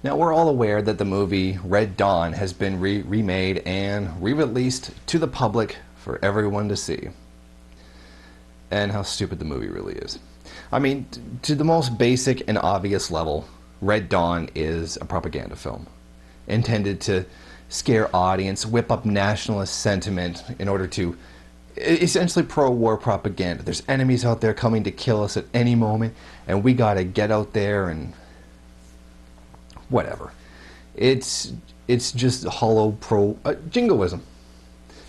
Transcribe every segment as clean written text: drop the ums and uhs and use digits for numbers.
Now, we're all aware that the movie Red Dawn has been remade and re-released to the public for everyone to see. And how stupid the movie really is. I mean, to the most basic and obvious level, Red Dawn is a propaganda film intended to scare audience, whip up nationalist sentiment in order to essentially pro-war propaganda. There's enemies out there coming to kill us at any moment, and we gotta get out there and whatever. It's just hollow jingoism.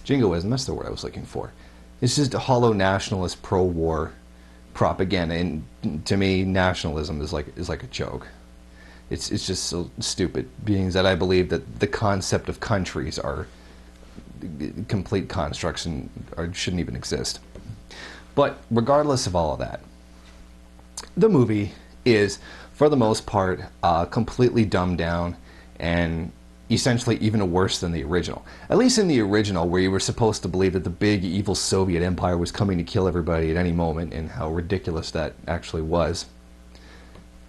Jingoism, that's the word I was looking for. It's just a hollow nationalist pro-war propaganda, and to me, nationalism is like a joke. It's just so stupid, being that I believe that the concept of countries are complete constructs and shouldn't even exist. But regardless of all of that, the movie is, for the most part, completely dumbed down and essentially even worse than the original. At least in the original, where you were supposed to believe that the big evil Soviet Empire was coming to kill everybody at any moment, and how ridiculous that actually was.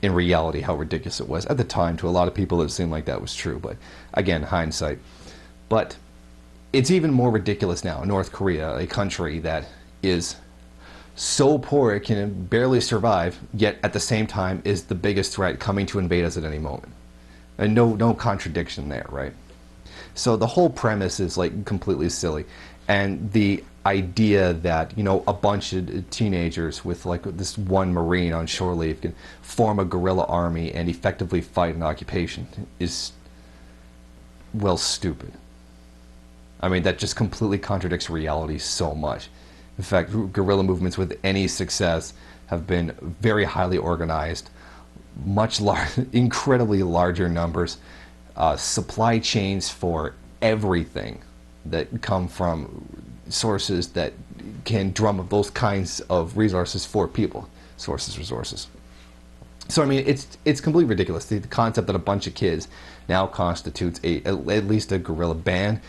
In reality, how ridiculous it was. At the time, to a lot of people, it seemed like that was true, but again, hindsight. But it's even more ridiculous now. North Korea, a country that is so poor it can barely survive, yet at the same time is the biggest threat coming to invade us at any moment. And no contradiction there, right? So the whole premise is like completely silly. And the idea that, you know, a bunch of teenagers with like this one Marine on shore leave can form a guerrilla army and effectively fight an occupation is, well, stupid. I mean, that just completely contradicts reality so much. In fact, guerrilla movements with any success have been very highly organized, incredibly larger numbers, supply chains for everything that come from sources that can drum up those kinds of resources for people. Resources. So I mean, it's completely ridiculous. The concept that a bunch of kids now constitutes at least a guerrilla band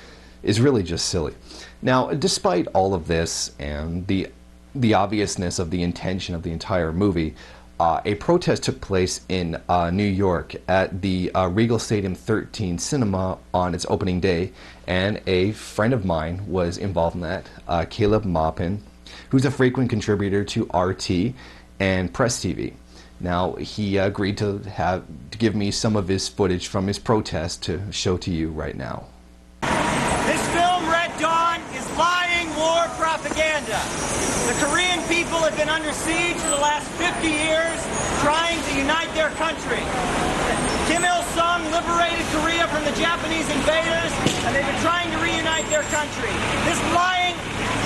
is really just silly. Now, despite all of this and the obviousness of the intention of the entire movie, a protest took place in New York at the Regal Stadium 13 Cinema on its opening day, and a friend of mine was involved in that, Caleb Maupin, who's a frequent contributor to RT and Press TV. Now, he agreed to give me some of his footage from his protest to show to you right now. This film, Red Dawn, is lying war propaganda. The Korean people have been under siege for the last 50 years, trying to unite their country. Kim Il-sung liberated Korea from the Japanese invaders, and they've been trying to reunite their country. This lying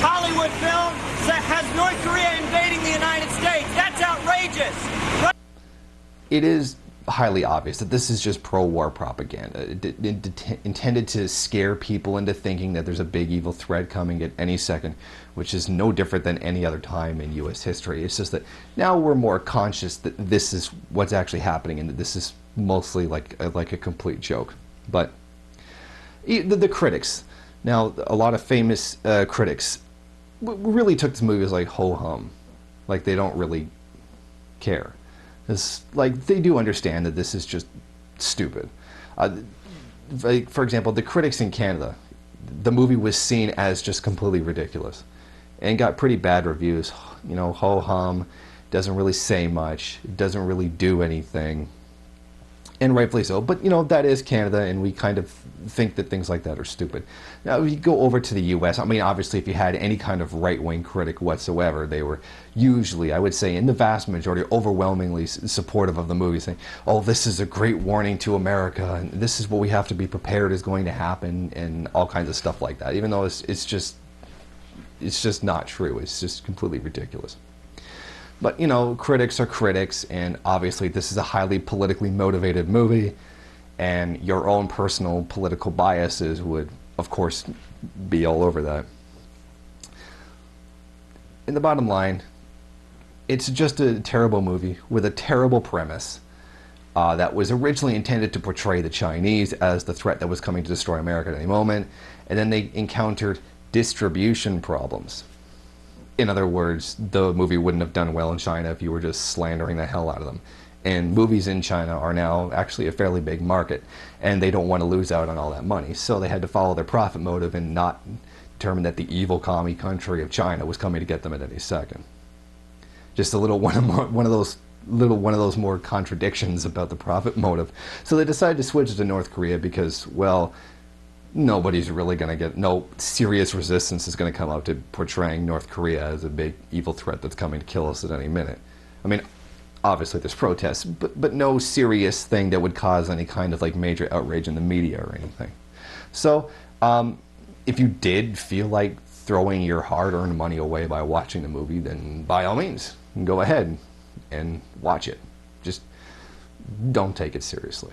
Hollywood film has North Korea invading the United States. That's outrageous. It is highly obvious that this is just pro-war propaganda intended to scare people into thinking that there's a big evil threat coming at any second, which is no different than any other time in U.S. history. It's just that now we're more conscious that this is what's actually happening and that this is mostly like a complete joke. But the critics, now a lot of famous critics really took this movie as like ho-hum, like they don't really care. It's like they do understand that this is just stupid. Like, for example, the critics in Canada, the movie was seen as just completely ridiculous and got pretty bad reviews. You know, ho-hum, doesn't really say much, doesn't really do anything, and rightfully so. But, you know, that is Canada, and we kind of think that things like that are stupid. Now, if you go over to the U.S., I mean, obviously, if you had any kind of right-wing critic whatsoever, they were usually, I would say, in the vast majority, overwhelmingly supportive of the movie, saying, oh, this is a great warning to America, and this is what we have to be prepared is going to happen, and all kinds of stuff like that, even though it's just not true. It's just completely ridiculous. But, you know, critics are critics, and obviously this is a highly politically motivated movie, and your own personal political biases would, of course, be all over that. In the bottom line, it's just a terrible movie with a terrible premise that was originally intended to portray the Chinese as the threat that was coming to destroy America at any moment, and then they encountered distribution problems. In other words, the movie wouldn't have done well in China if you were just slandering the hell out of them. And movies in China are now actually a fairly big market, and they don't want to lose out on all that money. So they had to follow their profit motive and not determine that the evil commie country of China was coming to get them at any second. Just a little one of those more contradictions about the profit motive. So they decided to switch to North Korea because, well, nobody's really going to get, no serious resistance is going to come out to portraying North Korea as a big evil threat that's coming to kill us at any minute. I mean, obviously there's protests, but no serious thing that would cause any kind of like major outrage in the media or anything. So if you did feel like throwing your hard-earned money away by watching the movie, then by all means, go ahead and watch it. Just don't take it seriously.